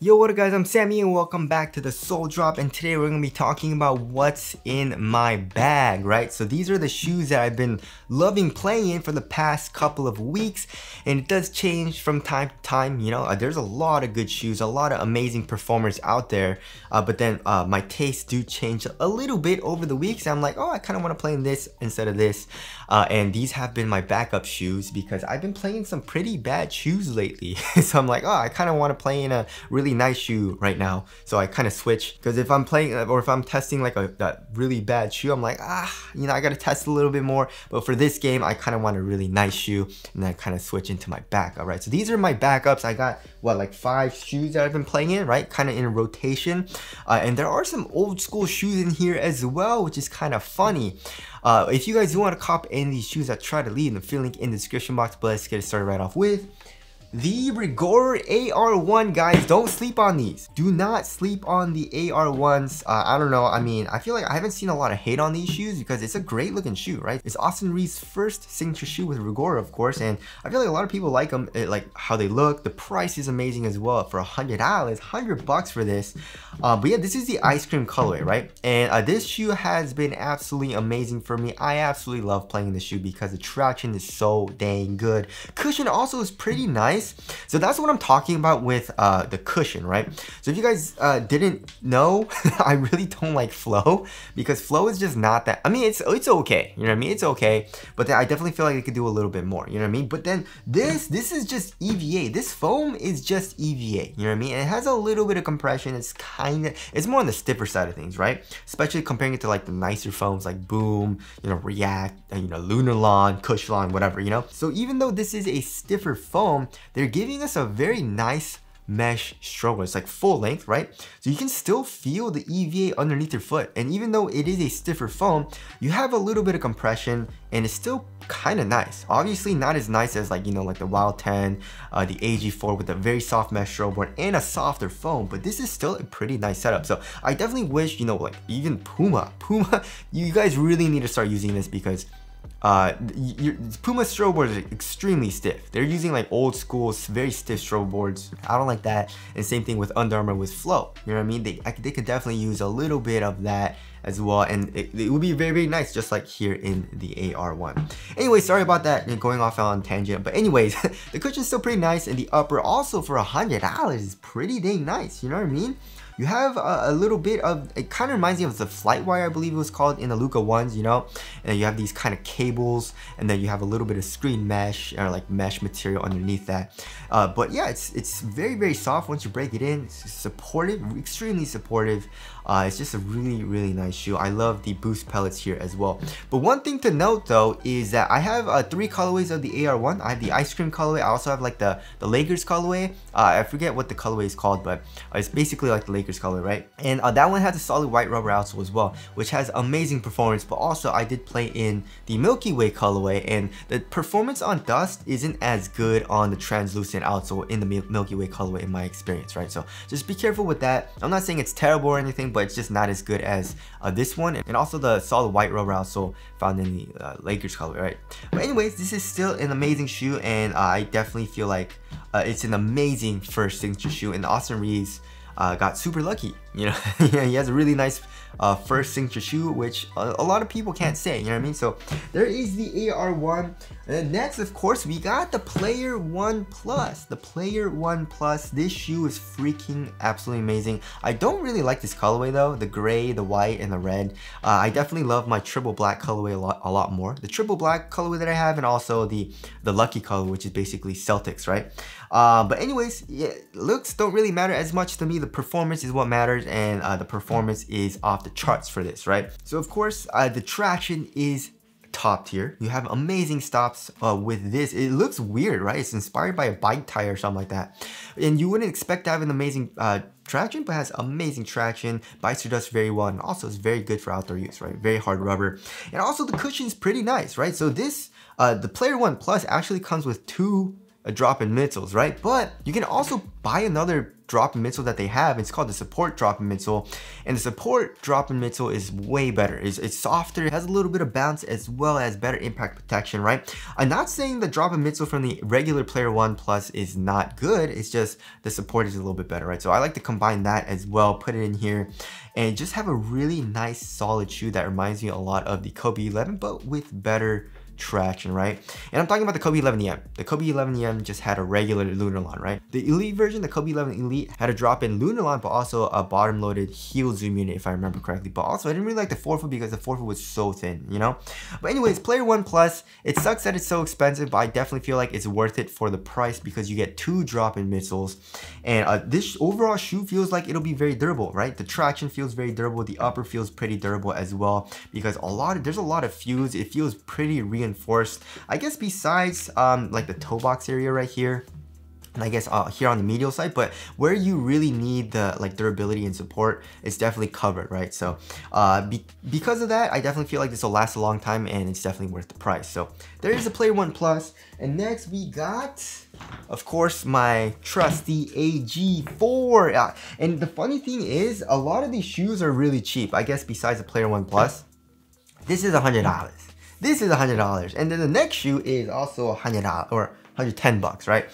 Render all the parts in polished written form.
Yo, what up guys, I'm Sammy and welcome back to the Soul Drop, and today we're going to be talking about what's in my bag, right? So these are the shoes that I've been loving playing in for the past couple of weeks, and it does change from time to time, you know, there's a lot of good shoes, a lot of amazing performers out there, but then my tastes do change a little bit over the weeks. I'm like, oh, I kind of want to play in this instead of this, and these have been my backup shoes because I've been playing some pretty bad shoes lately. So I'm like, oh, I kind of want to play in a really nice shoe right now, so I kind of switch, because if I'm playing or if I'm testing like that really bad shoe, I'm like, you know, I gotta test a little bit more. But for this game, I kind of want a really nice shoe, and then I kind of switch into my backup, right? So these are my backups. I got what, like 5 shoes that I've been playing in, right? Kind of in a rotation, and there are some old school shoes in here as well, which is kind of funny. If you guys do want to cop any of these shoes, I try to leave the affiliate link in the description box. But let's get it started right off with the Rigor AR1, guys. Don't sleep on these. Do not sleep on the AR1s. I don't know. I mean, I feel like I haven't seen a lot of hate on these shoes because it's a great looking shoe, right? It's Austin Reed's first signature shoe with Rigor, of course, and I feel like a lot of people like them, like how they look. The price is amazing as well for $100, $100 for this. But yeah, this is the ice cream colorway, right? And this shoe has been absolutely amazing for me. I absolutely love playing this shoe because the traction is so dang good. Cushion also is pretty nice. So that's what I'm talking about with the cushion, right? So if you guys didn't know, I really don't like Flow, because Flow is just not that. I mean, it's okay, you know what I mean? It's okay, but then I definitely feel like it could do a little bit more, you know what I mean? But then this is just EVA. This foam is just EVA, you know what I mean? And it has a little bit of compression. It's more on the stiffer side of things, right? Especially comparing it to like the nicer foams like Boom, you know, React, and, you know, Lunarlon, Cushlon, whatever, you know? So even though this is a stiffer foam, they're giving us a very nice mesh stroke. It's like full length, right? So you can still feel the EVA underneath your foot. And even though it is a stiffer foam, you have a little bit of compression and it's still kind of nice. Obviously not as nice as, like, you know, like the Wild 10, the AG4 with a very soft mesh stroke board and a softer foam, but this is still a pretty nice setup. So I definitely wish, you know, like even Puma, you guys really need to start using this, because Puma strobe boards are extremely stiff. They're using like old school, very stiff strobe boards. I don't like that. And same thing with Under Armour with Flow. You know what I mean? They could definitely use a little bit of that as well, and it would be very, very nice, just like here in the AR1. Anyway, sorry about that, going off on tangent. But anyways, the cushion's still pretty nice, and the upper also for $100 is pretty dang nice. You know what I mean? You have a little bit of, it kind of reminds me of the Flightwire, I believe it was called, in the Luka ones, you know? And you have these kind of cables, and then you have a little bit of screen mesh, or like mesh material underneath that. But yeah, it's very, very soft once you break it in. It's supportive, extremely supportive. It's just a really, really nice shoe. I love the boost pellets here as well. But one thing to note though is that I have 3 colorways of the AR1. I have the ice cream colorway. I also have like the Lakers colorway. I forget what the colorway is called, but it's basically like the Lakers color, right? And that one has a solid white rubber outsole as well, which has amazing performance. But also I did play in the Milky Way colorway, and the performance on dust isn't as good on the translucent outsole in the Milky Way colorway in my experience, right? So just be careful with that. I'm not saying it's terrible or anything, but it's just not as good as this one, and also the solid white rubber outsole found in the Lakers colorway, right? But anyways, this is still an amazing shoe, and I definitely feel like it's an amazing first signature shoe, and Austin Reeves got super lucky, you know. He has a really nice first signature shoe, which a lot of people can't say, you know what I mean? So there is the AR1, and then next, of course, we got the Player One Plus. The Player One Plus, this shoe is freaking absolutely amazing. I don't really like this colorway though, the gray, the white, and the red. I definitely love my triple black colorway a lot more. The triple black colorway that I have, and also the lucky color, which is basically Celtics, right? But anyways, yeah, looks don't really matter as much to me. The performance is what matters, and the performance is off the charts for this, right? So of course, the traction is top tier. You have amazing stops with this. It looks weird, right? It's inspired by a bike tire or something like that, and you wouldn't expect to have an amazing traction, but has amazing traction, bites your dust very well, and also is very good for outdoor use, right? Very hard rubber, and also the cushion is pretty nice, right? So this the Player One Plus actually comes with 2 drop-in midsoles, right? But you can also buy another drop-in midsole that they have. It's called the support drop-in midsole, and the support drop-in midsole is way better. It's softer, it has a little bit of bounce as well as better impact protection, right? I'm not saying the drop-in midsole from the regular Player One Plus is not good, it's just the support is a little bit better, right? So I like to combine that as well, put it in here, and just have a really nice solid shoe that reminds me a lot of the Kobe 11, but with better traction, right? And I'm talking about the Kobe 11 EM. The Kobe 11 EM just had a regular Lunarlon, right? The Elite version, the Kobe 11 Elite, had a drop-in Lunarlon, but also a bottom-loaded heel zoom unit, if I remember correctly. But also, I didn't really like the forefoot because the forefoot was so thin, you know? But anyways, Player One Plus, it sucks that it's so expensive, but I definitely feel like it's worth it for the price because you get 2 drop-in midsoles. And this overall shoe feels like it'll be very durable, right? The traction feels very durable. The upper feels pretty durable as well because there's a lot of fuse. It feels pretty reinforced. I guess besides like the toe box area right here, and I guess here on the medial side, but where you really need the like durability and support, it's definitely covered, right? So because of that, I definitely feel like this will last a long time and it's definitely worth the price. So there is a Player One Plus, and next we got, of course, my trusty AG4. And the funny thing is, a lot of these shoes are really cheap. I guess besides the Player One Plus, this is $100. This is $100, and then the next shoe is also $100 or 110 bucks, right?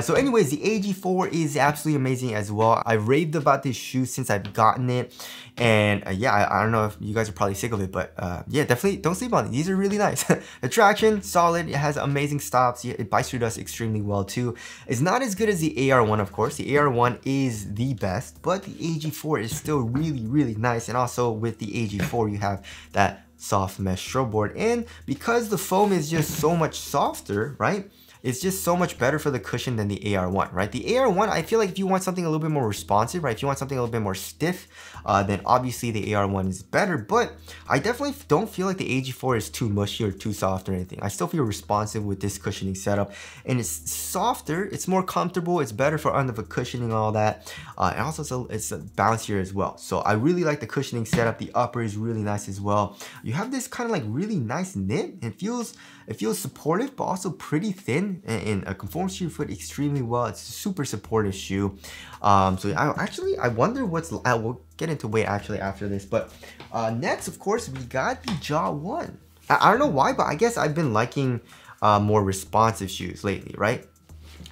So anyways, the AG4 is absolutely amazing as well. I raved about this shoe since I've gotten it, and yeah, I don't know if you guys are probably sick of it, but yeah, definitely don't sleep on it. These are really nice. The traction, solid. It has amazing stops. It bites through dust extremely well too. It's not as good as the AR1, of course. The AR1 is the best, but the AG4 is still really, really nice. And also with the AG4, you have that soft mesh strobe board, and because the foam is just so much softer, right, it's just so much better for the cushion than the AR1, right? The AR1, I feel like if you want something a little bit more responsive, right, if you want something a little bit more stiff, then obviously the AR1 is better, but I definitely don't feel like the AG4 is too mushy or too soft or anything. I still feel responsive with this cushioning setup, and it's softer, it's more comfortable, it's better for under the cushioning and all that, and also it's bouncier as well. So I really like the cushioning setup. The upper is really nice as well. You have this kind of like really nice knit. It feels supportive, but also pretty thin, and it conforms to your foot extremely well. It's a super supportive shoe. So I wonder what's, we'll get into weight actually after this, but next, of course, we got the Jaw 1. I don't know why, but I guess I've been liking more responsive shoes lately, right?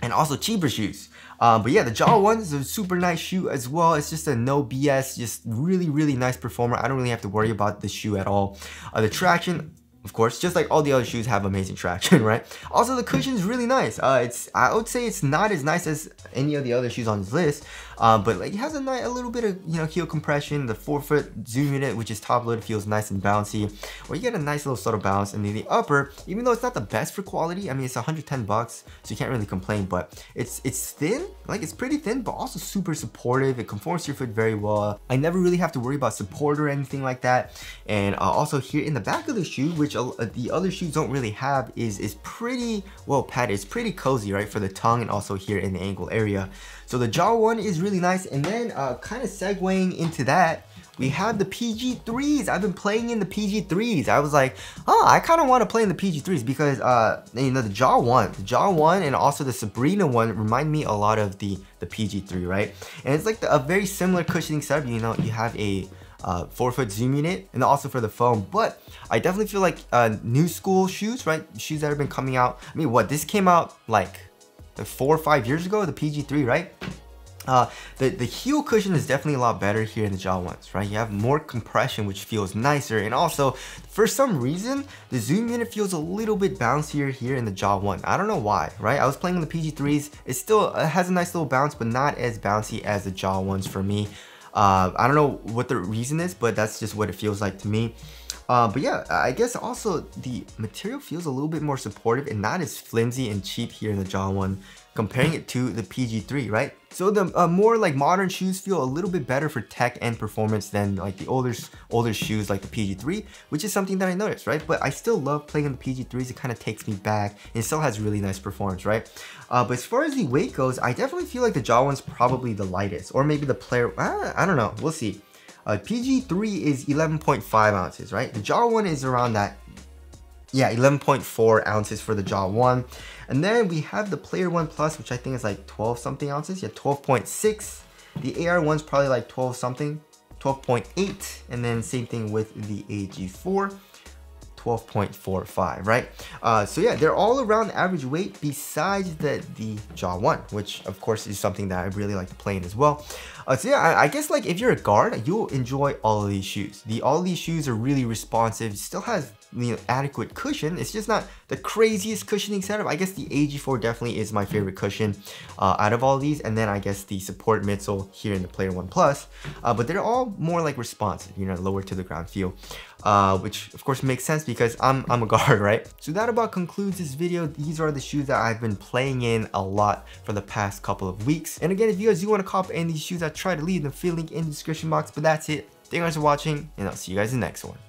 And also cheaper shoes. But yeah, the Jaw 1 is a super nice shoe as well. It's just a no BS, just really, really nice performer. I don't really have to worry about the shoe at all. The traction, of course, just like all the other shoes, have amazing traction, right? Also, the cushion is really nice. I would say it's not as nice as any of the other shoes on this list, but like it has a little bit of, you know, heel compression. The forefoot zoom unit, which is top loaded, feels nice and bouncy, or you get a nice little subtle bounce. And then the upper, even though it's not the best for quality, I mean, it's 110 bucks, so you can't really complain, but it's thin, like it's pretty thin, but also super supportive. It conforms to your foot very well. I never really have to worry about support or anything like that. And also here in the back of the shoe, which the other shoes don't really have, is pretty well padded. It's pretty cozy, right, for the tongue and also here in the ankle area. So the Jaw 1 is really nice. And then kind of segueing into that, we have the PG3s. I've been playing in the PG3s. I was like, oh, I kind of want to play in the PG3s because you know, the Jaw 1 and also the Sabrina one remind me a lot of the PG3, right? And it's like a very similar cushioning setup. You know, you have a forefoot zoom unit, and also for the foam. But I definitely feel like new school shoes, right? Shoes that have been coming out. I mean, what, this came out like 4 or 5 years ago, the PG3, right? The heel cushion is definitely a lot better here in the Jaw 1s, right? You have more compression, which feels nicer, and also for some reason the zoom unit feels a little bit bouncier here in the Jaw 1. I don't know why, right? I was playing with the PG3s. It still has a nice little bounce, but not as bouncy as the Jaw 1s for me. I don't know what the reason is, but that's just what it feels like to me. But yeah, I guess also the material feels a little bit more supportive and not as flimsy and cheap here in the Jaw 1, comparing it to the PG3, right? So the more like modern shoes feel a little bit better for tech and performance than like the older shoes like the PG3, which is something that I noticed, right? But I still love playing in the PG3s. It kind of takes me back, and it still has really nice performance, right? But as far as the weight goes, I definitely feel like the Jaw 1's probably the lightest, or maybe the Player, I don't know, we'll see. PG3 is 11.5 ounces, right? The Jaw 1 is around that, yeah, 11.4 ounces for the Jaw 1. And then we have the Player One Plus, which I think is like 12 something ounces, yeah, 12.6. The AR1's probably like 12 something, 12.8, and then same thing with the AG4. 12.45, right? So yeah, they're all around average weight besides the Jaw 1, which of course is something that I really like to play in as well. So yeah, I guess like if you're a guard, you'll enjoy all of these shoes. All of these shoes are really responsive. It still has, you know, adequate cushion. It's just not the craziest cushioning setup. I guess the AG4 definitely is my favorite cushion out of all of these, and then I guess the support midsole here in the Player One Plus. But they're all more like responsive, you know, lower to the ground feel, which of course makes sense because I'm a guard, right? So that about concludes this video. These are the shoes that I've been playing in a lot for the past couple of weeks. And again, if you guys do want to cop any of these shoes, I try to leave the link in the description box. But that's it. Thank you guys for watching, and I'll see you guys in the next one.